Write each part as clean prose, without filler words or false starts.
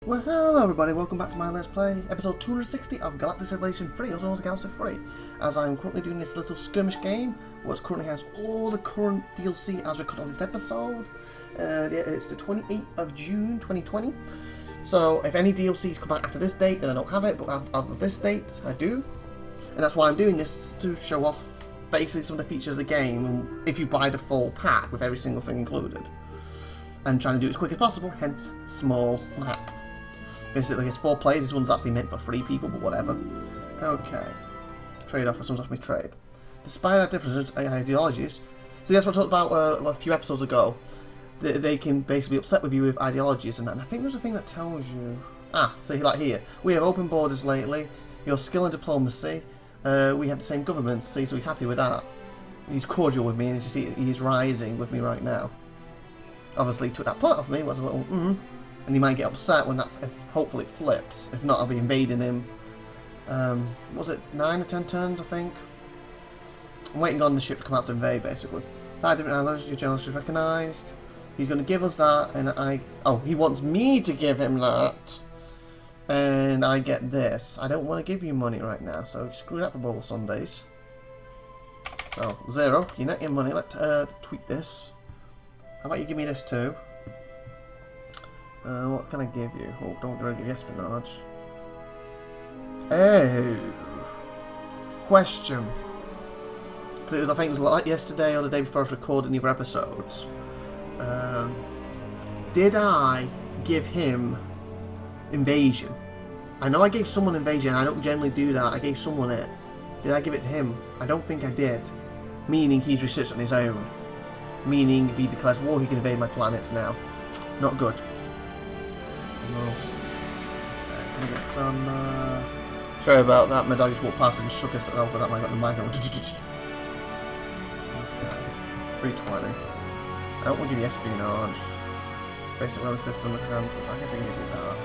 Well, hello everybody, welcome back to my Let's Play, episode 260 of Galactic Civilizations III, also known as Galaxy 3, as I'm currently doing this little skirmish game, which currently has all the current DLC as we cut on this episode. It's the 28th of June 2020, so if any DLCs come out after this date, then I don't have it, but after this date, I do. And that's why I'm doing this, to show off basically some of the features of the game, if you buy the full pack with every single thing included. And trying to do it as quick as possible, hence small map. Basically, it's 4 players. This one's actually meant for 3 people, but whatever. Okay. Trade offer. Someone's asked me trade. Despite our differences in ideologies, see, that's what I talked about a few episodes ago. They can basically be upset with you with ideologies and that. And I think there's a thing that tells you. See, like here, we have open borders lately. Your skill and diplomacy. We have the same government. See, so he's happy with that. He's cordial with me, and you see, he's rising with me right now. Obviously, he took that part of me. Was a little and he might get upset when that, if hopefully it flips. If not, I'll be invading him. Was it 9 or 10 turns, I think? I'm waiting on the ship to come out to invade, basically. 5 different islands, your general is recognised. He's going to give us that, and he wants me to give him that. And I get this. I don't want to give you money right now, so screw that for bowl of Sundays. So, 0. You're not your money. Let's tweak this. How about you give me this too? What can I give you? Oh, don't really give you espionage. Oh. Question. Because I think it was like yesterday or the day before I was recording the other episodes. Did I give him invasion? I know I gave someone invasion. I don't generally do that. I gave someone it. Did I give it to him? I don't think I did. Meaning he's researched on his own. Meaning if he declares war, he can invade my planets now. Not good. Can I get some, sorry about that, my dog just walked past and shook us over that, I got the mic on. Okay. 320. I don't want to give you espionage. Basic weapon system, enhancers. I guess I can give you that.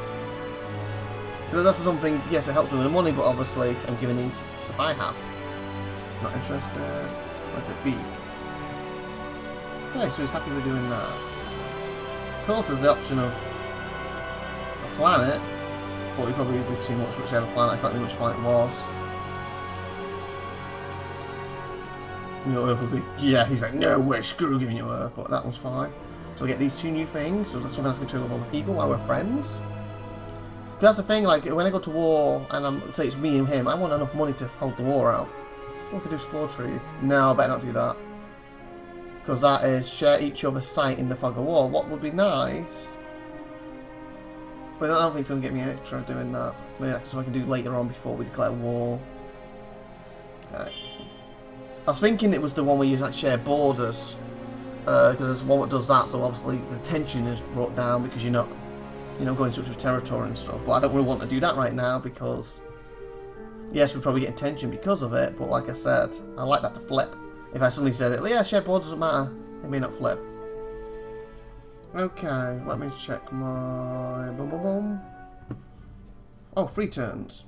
Because that's something, yes, it helps me with the money, but obviously I'm giving him stuff I have. Not interested. Let it be. Okay, so he's happy with doing that. Of course, there's the option of planet, but it probably would be too much whichever planet. I can't remember which planet it was. You know, Earth would be, yeah, he's like, no way, screw giving you Earth, but that one's fine. So we get these 2 new things. Does that something I can control with other people while we're friends? Because that's the thing, like, when I go to war, and say it's me and him, I want enough money to hold the war out. What could do exploratory? No, I better not do that. Because that is share each other's site in the fog of war. What would be nice? But I don't think it's going to get me extra doing that. Maybe that's something I can do later on before we declare war. Okay. I was thinking it was the one where you like share borders. Because there's one that does that, so obviously the tension is brought down because you're not, going into territory and stuff. But I don't really want to do that right now because, yes, we're probably getting tension because of it. But like I said, I like that to flip. If I suddenly said, yeah, share borders doesn't matter, it may not flip. Okay, let me check my Oh, 3 turns.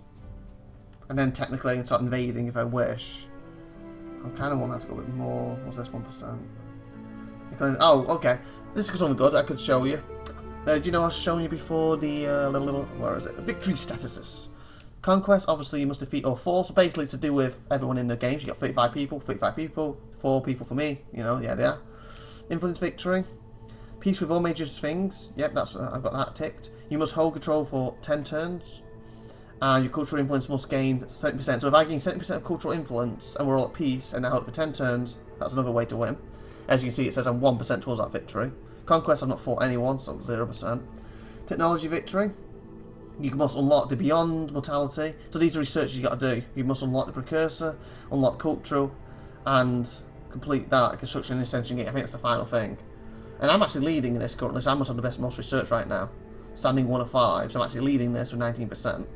And then technically I can start invading if I wish. I kind of want that to go a bit more. What's this, 1%? Oh, okay. This is something good I could show you. Do you know I was showing you before the little where is it? Victory statuses. Conquest, obviously you must defeat all 4. So basically it's to do with everyone in the games. You got 35 people, 4 people for me. Yeah, they are. Influence victory. Peace with all major things. Yep, that's I've got that ticked. You must hold control for 10 turns. And your cultural influence must gain 70%. So if I gain 70% of cultural influence and we're all at peace and I hold it for 10 turns, that's another way to win. As you can see, it says I'm 1% towards that victory. Conquest, I've not fought anyone, so 0%. Technology victory. You must unlock the beyond mortality. So these are researches you got to do. You must unlock the precursor, unlock cultural, and complete that construction and ascension gate. I think that's the final thing. And I'm actually leading this currently, so I must have the most research right now. Standing 1 of 5, so I'm actually leading this with 19%.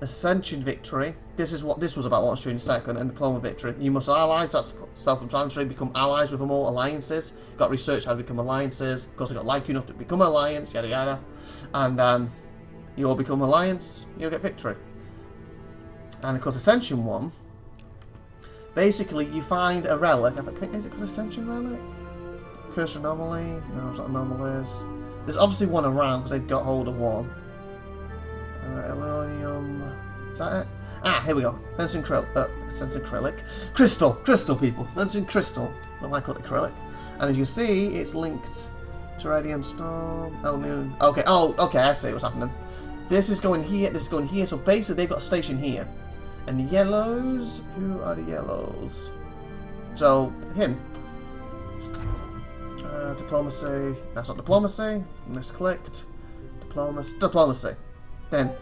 Ascension victory. This was about what I was showing in a second. And diploma victory. You must allies, that's self-explanatory, become allies with them all, alliances. Got research how to become alliances. Of course, I got like enough to become an alliance, yada yada. And you all become alliance, you'll get victory. And of course, Ascension 1. Basically, you find a relic. Is it called Ascension relic? Cursor anomaly? No, it's not anomalies. There's obviously one around because they've got hold of one. Aluminum. Is that it? Ah, here we go. Sensing acrylic. Crystal, people. Sensing crystal. I might call it acrylic. And as you see, it's linked to radium storm, aluminum. Okay, oh, okay, I see what's happening. This is going here, this is going here. So basically, they've got a station here. And the yellows, who are the yellows? So, him. Diplomacy. That's not diplomacy. Misclicked. Diplomacy. Then,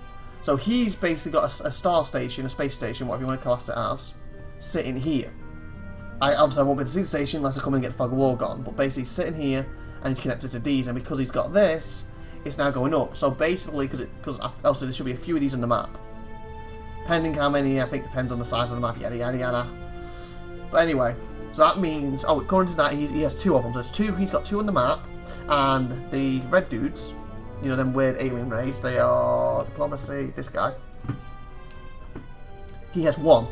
so he's basically got a star station, a space station, whatever you want to class it as, sitting here. Obviously I won't be able to see the station unless I come and get the fog of war gone, but basically he's sitting here and he's connected to these, and because he's got this, it's now going up. So basically, because obviously there should be a few of these on the map. Depending how many, I think depends on the size of the map, yada yada yada. But anyway, so that means, oh, according to that, he has two of them. There's two, he's got two on the map, and the red dudes, you know, them weird alien race, they are diplomacy, this guy. He has one.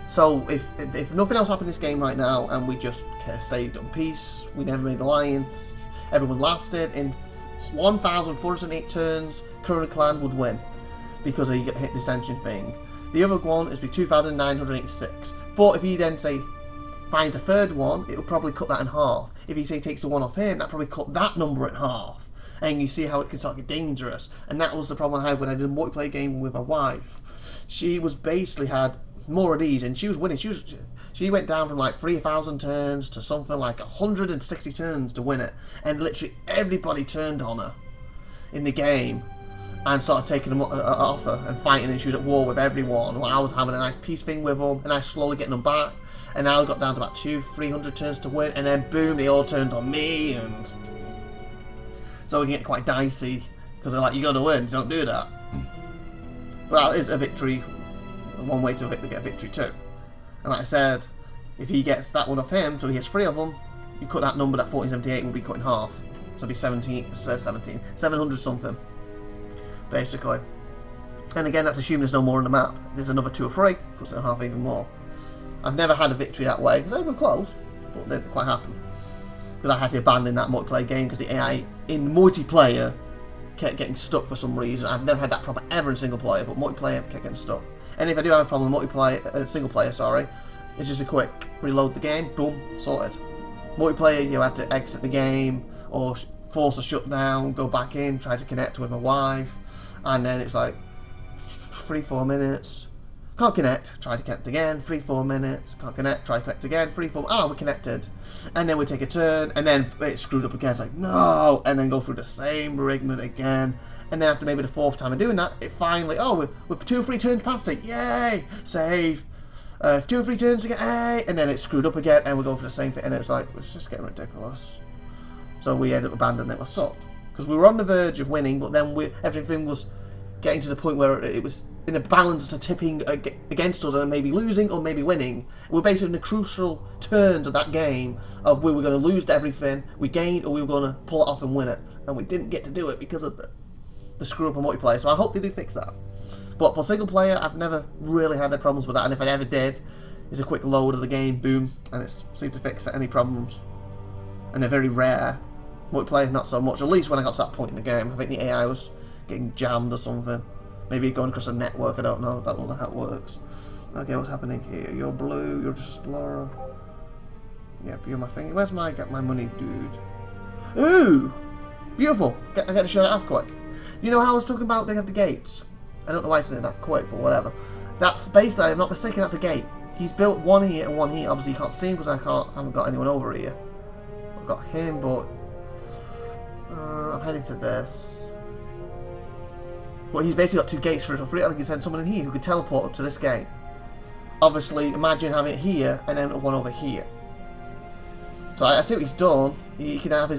So if nothing else happened in this game right now, and we just stayed on peace, we never made alliance, everyone lasted, in 1,408 turns, Corona Clan would win. Because he hit the ascension thing. The other one is be 2,986. But if he then say finds a third one, it will probably cut that in half. If he say takes the one off him, that probably cut that number in half. And you see how it can start to get dangerous. And that was the problem I had when I did a multiplayer game with my wife. She was basically had more of these, and she was winning. She went down from like 3,000 turns to something like 160 turns to win it, and literally everybody turned on her in the game and started taking them off her and fighting, and she was at war with everyone. Well, I was having a nice peace thing with them, and I was slowly getting them back, and now I got down to about 200-300 turns to win, and then boom, they all turned on me, and so it can get quite dicey because they're like, you gotta win, don't do that. But that is a victory, one way to get a victory too. And like I said, if he gets that one off him, so he has 3 of them, you cut that number, that 1478 will be cut in half. So it'll be 700 something, basically. And again, that's assuming there's no more on the map. There's another 2 or 3, cuts it in half even more. I've never had a victory that way, because I've been close, but they didn't quite happen. Because I had to abandon that multiplayer game, because the AI in multiplayer kept getting stuck for some reason. I've never had that problem ever in single player, but multiplayer kept getting stuck. And if I do have a problem with multiplayer, single player, sorry, it's just a quick reload the game, boom, sorted. Multiplayer, you had to exit the game or force a shutdown, go back in, try to connect with my wife, and then it's like 3-4 minutes, can't connect, try to connect again, 3-4 minutes, can't connect, try to connect again, 3-4, ah, we're connected, and then we take a turn, and then it's screwed up again, it's like, no, and then go through the same rigmarole again. And then after maybe the 4th time of doing that, it finally, oh, we're 2 or 3 turns past it, yay, save. 2 or 3 turns again, hey, and then it's screwed up again, and we're going for the same thing, and it's like, it's just getting ridiculous. So we ended up abandoning it, we sucked. Because we were on the verge of winning, but then everything was getting to the point where it was in a balance to tipping against us, and maybe losing or maybe winning. We're basically in the crucial turns of that game of we were going to lose everything, we gained, or we were going to pull it off and win it. And we didn't get to do it because of the screw up on multiplayer, so I hope they do fix that. But for single player, I've never really had any problems with that, and if I ever did, it's a quick load of the game, boom, and it seems to fix any problems. And they're very rare. Multiplayer, not so much, at least when I got to that point in the game. I think the AI was getting jammed or something. Maybe going across a network, I don't know how it works. Okay, what's happening here? You're blue, you're just explorer. Yep, you're my thing. Where's my money, dude? Ooh! Beautiful! I get to show that off quick. You know how I was talking about they have the gates? I don't know why it's doing that quick, but whatever. That's basically, I'm not mistaken, that's a gate. He's built one here and one here. Obviously you can't see him because I haven't got anyone over here. I've got him, but I'm heading to this. Well, he's basically got 2 gates for it or 3. I think he sent someone in here who could teleport to this gate. Obviously, imagine having it here and then one over here. So I see what he's done. He could have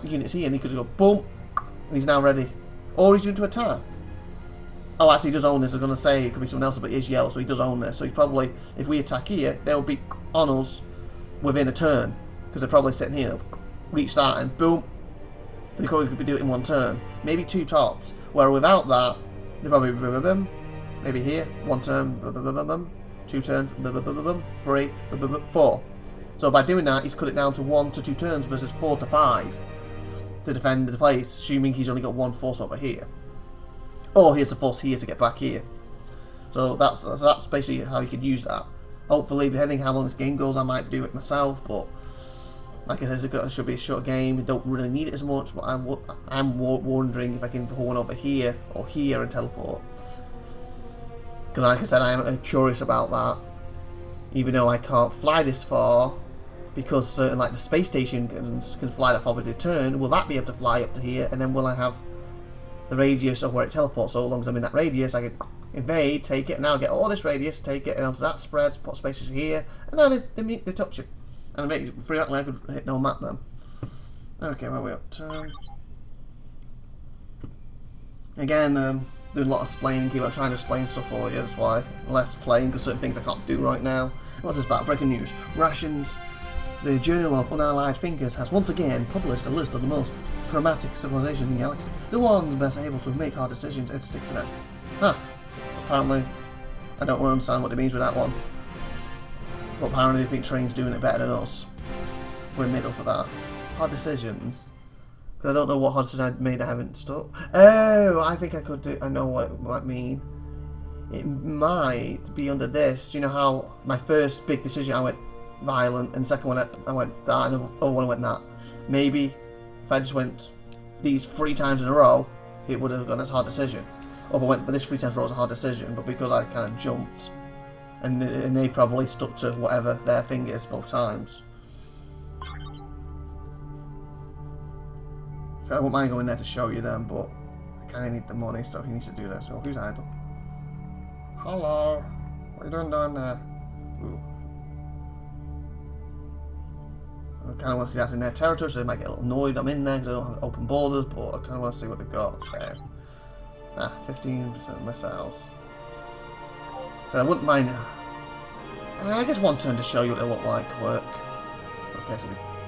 units here and he could just go boom, and he's now ready. Or he's going to attack. Oh, actually, he does own this. I was going to say it could be someone else, but he is yellow, so he does own this. So he probably, if we attack here, they'll be on us within a turn. Because they're probably sitting here. Reach that and boom. They probably could do it in 1 turn. Maybe 2 tops. Where without that, they probably maybe here, 1 turn, 2 turns, 3, 4. So by doing that, he's cut it down to 1 to 2 turns versus 4 to 5. to defend the place, assuming he's only got one force over here. Or he has a force here to get back here. So that's basically how you could use that. Hopefully, depending how long this game goes, I might do it myself, but like I said, it should be a short game. You don't really need it as much, but I'm wondering if I can pull one over here or here and teleport. Because like I said, I am curious about that. Even though I can't fly this far, because certain, like the space station can fly that far with a turn, will that be able to fly up to here? And then will I have the radius of where it teleports? So as long as I'm in that radius, I can invade, take it, and now I get all this radius, take it, and as that spreads, put space station here, and then they touch it. And make it free, I could hit no map then. Okay, where are we up to? Again, doing a lot of explaining, keep on trying to explain stuff for you, that's why. Less playing, because certain things I can't do right now. What's this about? Breaking news. Rations. The Journal of Unallied Thinkers has once again published a list of the most pragmatic civilizations in the galaxy. The ones best able to make hard decisions and stick to them. Huh. Apparently, I don't really understand what it means with that one. But apparently they think train's doing it better than us. We're middle for that. Hard decisions. Because I don't know what hard decision I made I haven't stuck. Oh, I think I could do. I know what it might mean. It might be under this. Do you know how my first big decision I went violent, and the second one I went that, and the other one I went that. Maybe if I just went these 3 times in a row, it would have gone as a hard decision. Or if I went for this 3 times in a row, it was a hard decision. But because I kind of jumped, and they probably stuck to whatever their thing is both times. So I wouldn't mind going there to show you them, but I kind of need the money, so he needs to do that. So who's idle? Hello, what are you doing down there? Ooh. I kind of want to see that's in their territory, so they might get a little annoyed I'm in there because I don't have open borders, but I kind of want to see what they've got. So, 15% missiles. So I wouldn't mind. I guess 1 turn to show you what they look like. Work. Okay,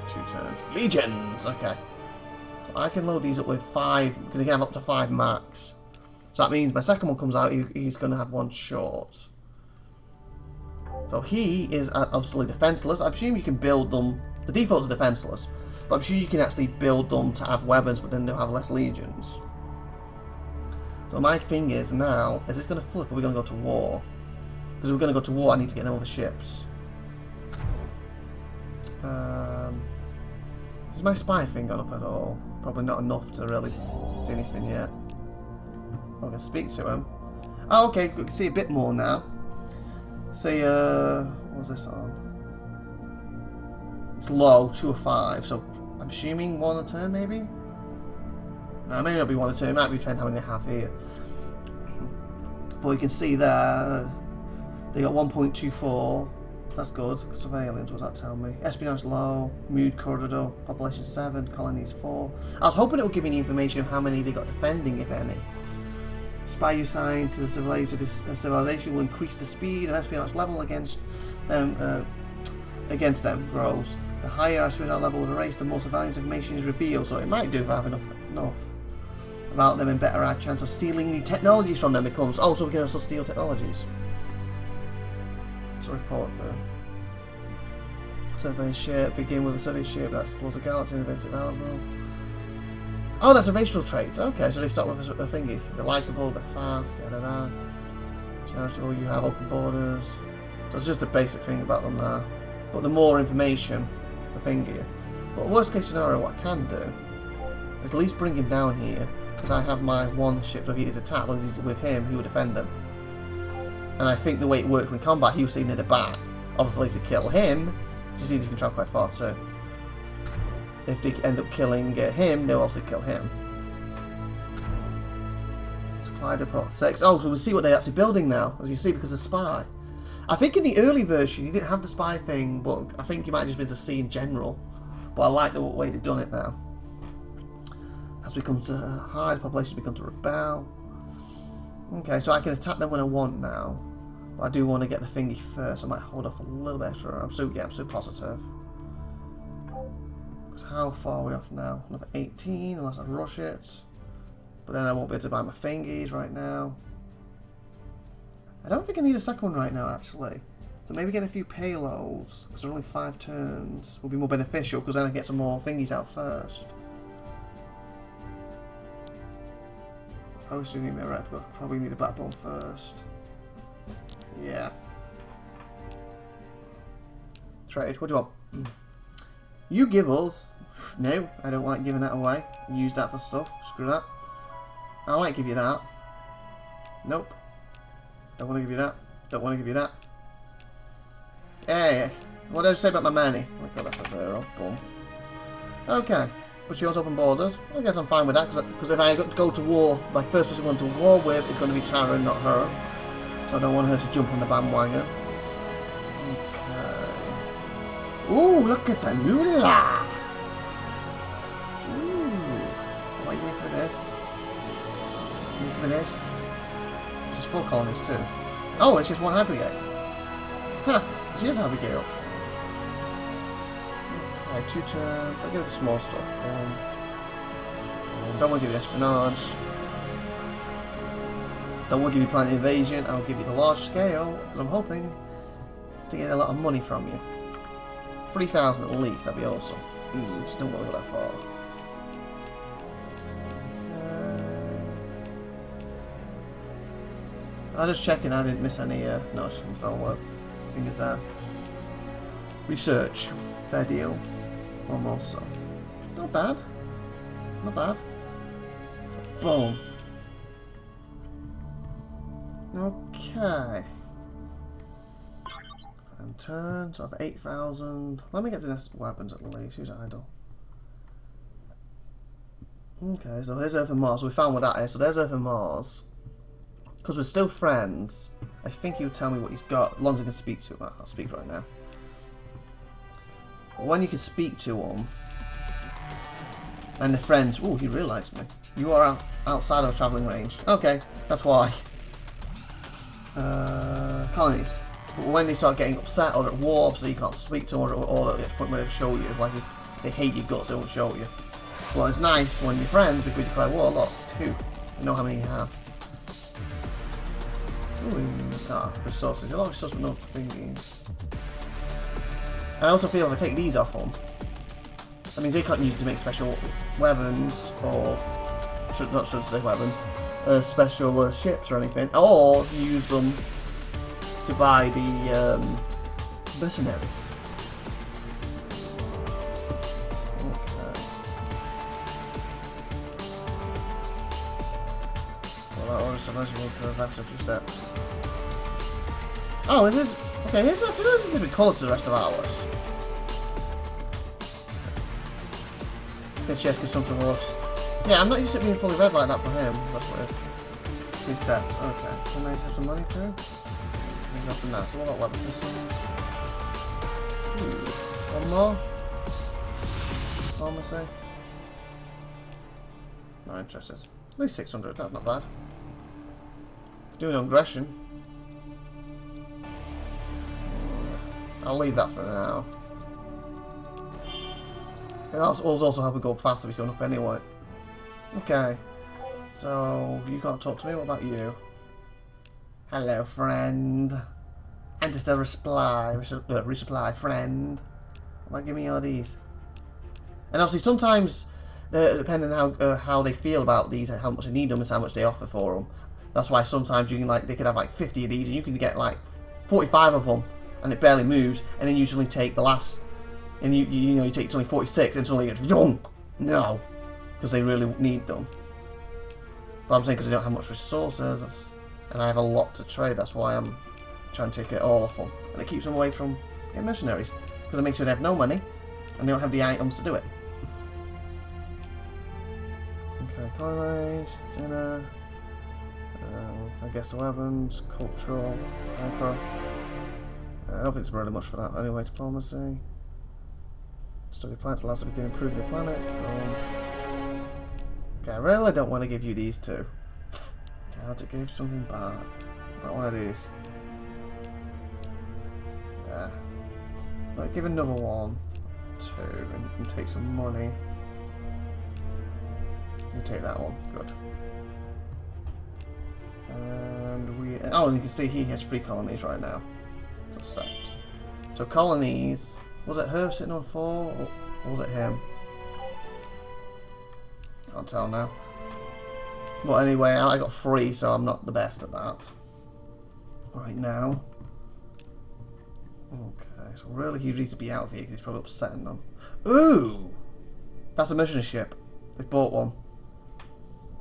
so 2 turns. Legions. Okay. So I can load these up with 5 because they can have up to 5 max. So that means my second one comes out. He's going to have 1 short. So he is obviously defenseless. I presume you can build them. The defaults are defenseless, but I'm sure you can actually build them to add weapons, but then they'll have less legions. So my thing is now, is this going to flip or are we going to go to war? Because if we're going to go to war, I need to get them other ships. Is my spy thing gone up at all? Probably not enough to really see anything yet. I can speak to him. Oh, okay, we can see a bit more now. See, what's this on? It's low, 2 or 5, so I'm assuming 1 a turn, maybe? No, it may not be 1 a turn, it might be depending how many they have here. But you can see there, they got 1.24, that's good. Surveillance, what does that tell me? Espionage low, mood corridor, population 7, colonies 4. I was hoping it would give me the information of how many they got defending, if any. Spy you assigned to the civilization will increase the speed and espionage level against them grows. The higher espionage level of a race, the more surveillance information is revealed. So it might do if I have enough about them and better our chance of stealing new technologies from them becomes. Oh, so we can also steal technologies. What's a report though? Survey ship, begin with a survey ship that explores the galaxy and invents available. Oh, that's a racial trait. Okay, so they start with a thingy. They're likable, they're fast, yada yada. Charitable, you have open borders. So it's just a basic thing about them there. But the more information, the thingy. But worst case scenario, what I can do is at least bring him down here, because I have my 1 ship, so if he is attacked, as he's with him, he will defend him. And I think the way it works in combat, he will see near the back. Obviously, if they kill him, you see he can travel quite far too. If they end up killing him, they'll also kill him. Supply depot 6. Oh, so we'll see what they're actually building now, as you see, because of spy. I think in the early version, you didn't have the spy thing, but I think you might have just been to see in general. But I like the way they've done it now. As we come to hide, population becomes to rebel. Okay, so I can attack them when I want now. But I do want to get the thingy first. I might hold off a little bit extra. I'm so positive. Because how far are we off now? Another 18, unless I rush it. But then I won't be able to buy my thingies right now. I don't think I need a second one right now, actually. So maybe get a few payloads, because they're only 5 turns, will be more beneficial, because then I get some more thingies out first. Probably still need a red book. Probably need a black bone first. Yeah. Trade. What do you want? You give us. No, I don't like giving that away. Use that for stuff. Screw that. I might give you that. Nope. Don't want to give you that. Don't want to give you that. Hey, what did I say about my money? Oh my god, that's a 0. Boom. Okay. But she wants open borders. I guess I'm fine with that, because if I go to war, my first person I'm going to war with is going to be Tara, not her. So I don't want her to jump on the bandwagon. Okay. Ooh, look at the moolah! Ooh. Am I going for this? Going for this? She's 4 colonies too. Oh, it's just 1 hypergate. Huh, she doesn't have a gate up. Okay, 2 turns. I'll give it the small stuff. Don't want to give you espionage. Don't want to give you planet invasion. I'll give you the large scale, because I'm hoping to get a lot of money from you. 3,000 at least, that'd be awesome. Just don't want to go that far. I'm just checking I didn't miss any, no, it don't work. I think it's research. Fair deal. Almost so. Not bad. Not bad. So, boom. Okay. And turns of 8,000. Let me get to the weapons at least. Who's idle? Okay, so there's Earth and Mars. So we found what that is. So there's Earth and Mars. Because we're still friends, I think he'll tell me what he's got, as long as I can speak to him. I can't speak right now. But when you can speak to him, and the friends, oh, he really likes me. You are outside of a travelling range. Okay, that's why. Colonies. But when they start getting upset or at war, obviously you can't speak to them, or at the point where they show you. Like if they hate your guts, they won't show you. Well, it's nice when you're friends before you declare war. Look, 2. You know how many he has. Ooh, resources. A lot of resources, but no thingies. And I also feel if I take these off them, that means they can't use it to make special weapons, or not should say weapons, special ships or anything, or use them to buy the mercenaries. Okay. Well, that was supposed to be for advance a few steps. Oh, it is. Okay, here's a different colour to the rest of ours. This yes, consumption loss. Yeah, I'm not used to it being fully red like that for him. That's weird. Reset. Okay. Can I have some money too? There's nothing there. So what about weapon systems? One more. Pharmacy. Not interested. At least 600. That's not bad. Doing aggression. I'll leave that for now. That'll also help it go faster if it's going up anyway. Okay. So, you can't talk to me. What about you? Hello, friend. And just a resupply, friend. What, give me all these. And obviously, sometimes, depending on how they feel about these, how much they need them, is how much they offer for them. That's why sometimes you can they could have like 50 of these, and you can get like 45 of them, and it barely moves. And then usually take the last, and you take only 46, and suddenly it's no, because they really need them. But I'm saying because they don't have much resources, and I have a lot to trade. That's why I'm trying to take it all off them, and it keeps them away from mercenaries, because it makes sure they have no money, and they don't have the items to do it. Okay, colonize, Zena. I guess the weapons, cultural, hyper. I don't think it's really much for that. Anyway, diplomacy. Study planet allows us to improve your planet. Okay, I really don't want to give you these two. Okay, how to give something back. About one of these. Yeah. Like, give another one. 2, and take some money. You take that one. Good. And we... Oh, and you can see he has 3 colonies right now. So set. So colonies... Was it her sitting on 4? Or was it him? Can't tell now. But anyway, I got 3, so I'm not the best at that. Right now. Okay, so really he needs to be out of here because he's probably upsetting them. Ooh! That's a mercenary ship. They bought one.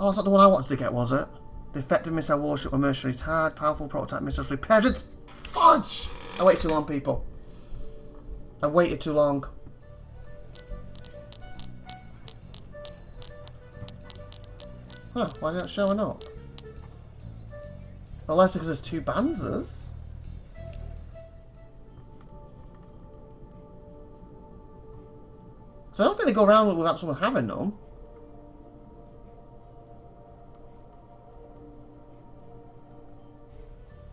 Oh, that's not the one I wanted to get, was it? The effective missile warship or mercenary tag, powerful prototype missiles repaired. It's fudge! I waited too long, people. I waited too long. Huh, why is it not showing up? Unless it's because there's 2 Banzers. So I don't think they go around without someone having them.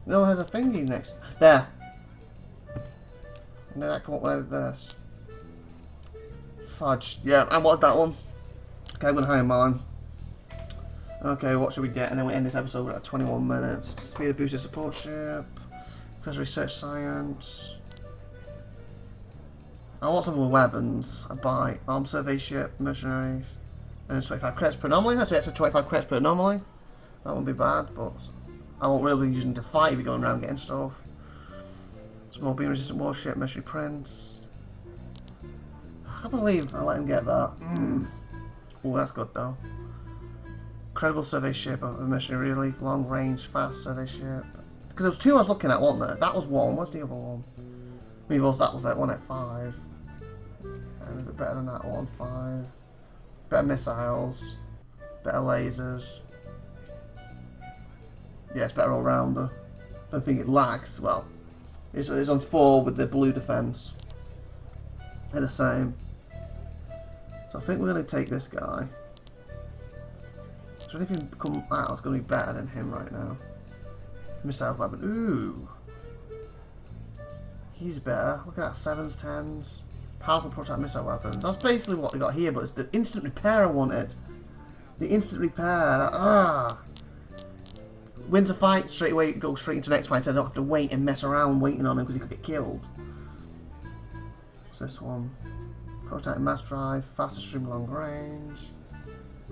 No, there's a thingy next. There. And then that come up with this. Fudge. Yeah, I wanted that one. Okay, I'm going to hire mine. Okay, what should we get? And then we end this episode at 21 minutes. Speed of boosted support ship. Professor research science. I want some with weapons. I buy armed survey ship, mercenaries. And 25 credits per anomaly. That's it, so 25 credits per anomaly. That won't be bad, but I won't really be using to fight if you're going around getting stuff. Small beam resistant warship, mercenary prints. I can't believe I let him get that. Oh, that's good though. Credible survey ship of a mercenary relief, long range, fast survey ship. Because there was 2 I was looking at, wasn't there? That was 1. What's the other one? Meevils, that was that one at 5. And is it better than that one? 5. Better missiles. Better lasers. Yeah, it's better all rounder. I don't think it lacks. Well, it's on 4 with the blue defense. They're the same. So I think we're going to take this guy. Is there anything come out that's going to be better than him right now? Missile weapon. Ooh. He's better. Look at that. 7s, 10s. Powerful prototype missile weapons. That's basically what we got here, but it's the instant repair I wanted. The instant repair. Wins a fight, straight away go straight into the next fight, so I don't have to wait and mess around waiting on him because he could get killed. What's this one? Prototype mass drive, faster stream long range.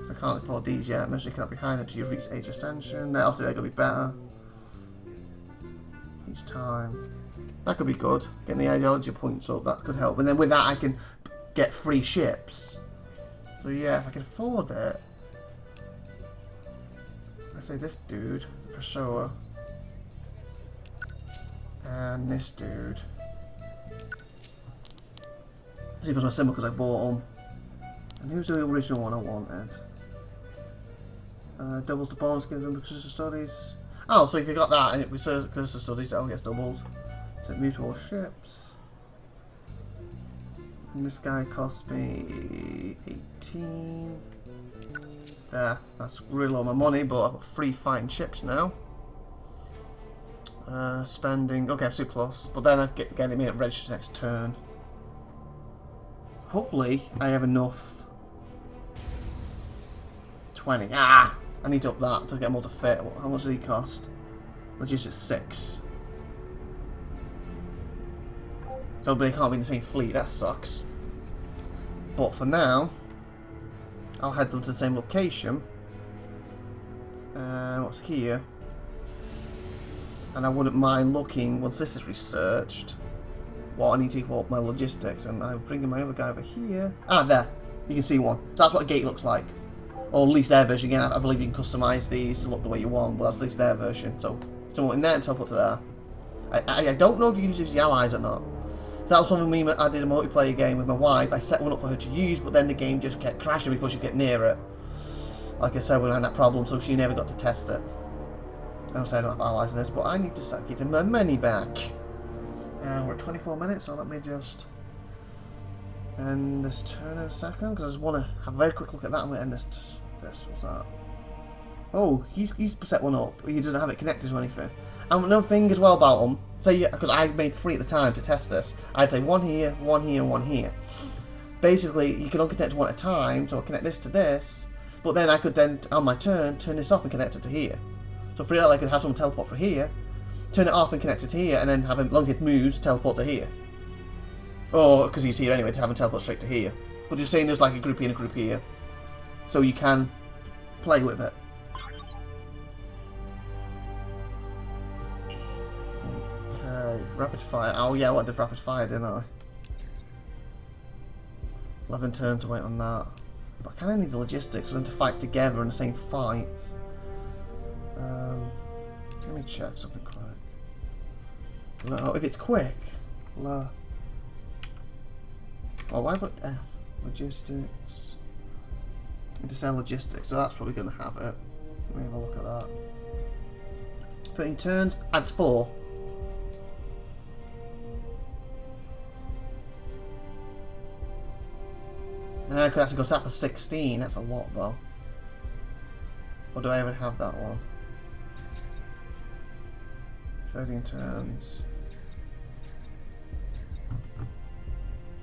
So I can't afford these yet. Mercenary cannot be higher until you reach age ascension. Obviously they're going to be better. Each time. That could be good. Getting the ideology points up, that could help. And then with that I can get free ships. So yeah, if I can afford it. I say this dude, Pessoa. And this dude. See, because my symbol because I bought them. And who's the original one I wanted? Doubles the bonus, gives them because of studies. Oh, so if you got that and it was because of studies, that one gets doubled. So mutual ships. And this guy cost me 18. There, that's really low on my money, but I've got 3 fighting ships now. Spending, okay, I have surplus, but then I get it made up registered next turn. Hopefully, I have enough. 20. I need to up that to get more to fit. How much does he cost? Logistics 6. So, but he can't be in the same fleet. That sucks. But for now, I'll head them to the same location. What's here? And I wouldn't mind looking, once this is researched, what I need to equal up my logistics. And I'm bringing my other guy over here. There. You can see one. So that's what a gate looks like. Or at least their version. Again, I believe you can customise these to look the way you want, but that's at least their version. So, someone in there and teleport to there. I don't know if you can use the allies or not. So that was something I did a multiplayer game with my wife. I set one up for her to use, but then the game just kept crashing before she could get near it. Like I said, we had that problem, so she never got to test it. I don't say I don't have allies in this, but I need to start getting my money back. We're at 24 minutes, so let me just end this turn in a second, because I just want to have a very quick look at that. I'm going to end this. What's that? Oh, he's set one up. He doesn't have it connected to anything. And another thing as well about them, say, because I made 3 at the time to test this, I'd say 1 here, 1 here, and 1 here. Basically, you can only connect 1 at a time, so I'll connect this to this, but then I could then, on my turn, turn this off and connect it to here. So for example, I could have someone teleport for here, turn it off and connect it to here, and then have him, as long as it moves, teleport to here. Or, because he's here anyway, to have him teleport straight to here. But just saying there's like a group here and a group here. So you can play with it. Rapid fire. Oh yeah, I did rapid fire, didn't I? 11 turns to wait on that. But I kind of need the logistics for them to fight together in the same fight. Let me check something quick. No, if it's quick. Oh, why put F? Logistics. Interstellar logistics, so that's probably going to have it. Let me have a look at that. 13 turns, adds 4. And I could actually go to that for 16, that's a lot though. Or do I even have that one? 13 turns.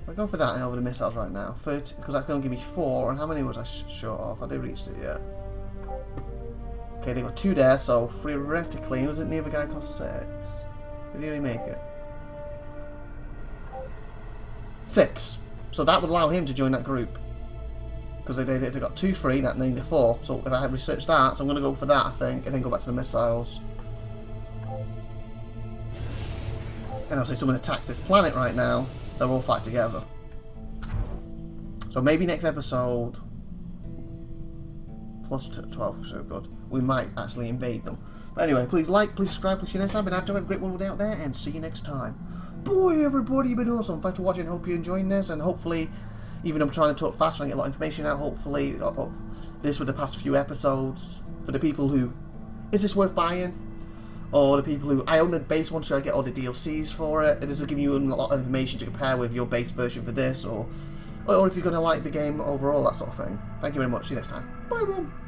I'll go for that over the missiles right now. 30, because that's going to give me 4, and how many was I short of? I didn't reach it yet. Okay, they got 2 there, so theoretically, wasn't the other guy cost 6? Did he really make it? 6. So that would allow him to join that group. Because they got 2 free, that needed 4. So if I had researched that, so I'm going to go for that, I think, and then go back to the missiles. And obviously someone attacks this planet right now, they'll all fight together. So maybe next episode, plus 12, so good, we might actually invade them. But anyway, please like, please subscribe, please see you next time, and have a great one out there, and see you next time. Boy, everybody, you've been awesome. Thanks for watching, hope you're enjoying this, and hopefully, even though I'm trying to talk fast and get a lot of information out, hopefully, this with the past few episodes, for the people who, is this worth buying? Or the people who, I own the base one, should I get all the DLCs for it? This will give you a lot of information to compare with your base version for this, or if you're going to like the game overall, that sort of thing. Thank you very much, see you next time. Bye everyone!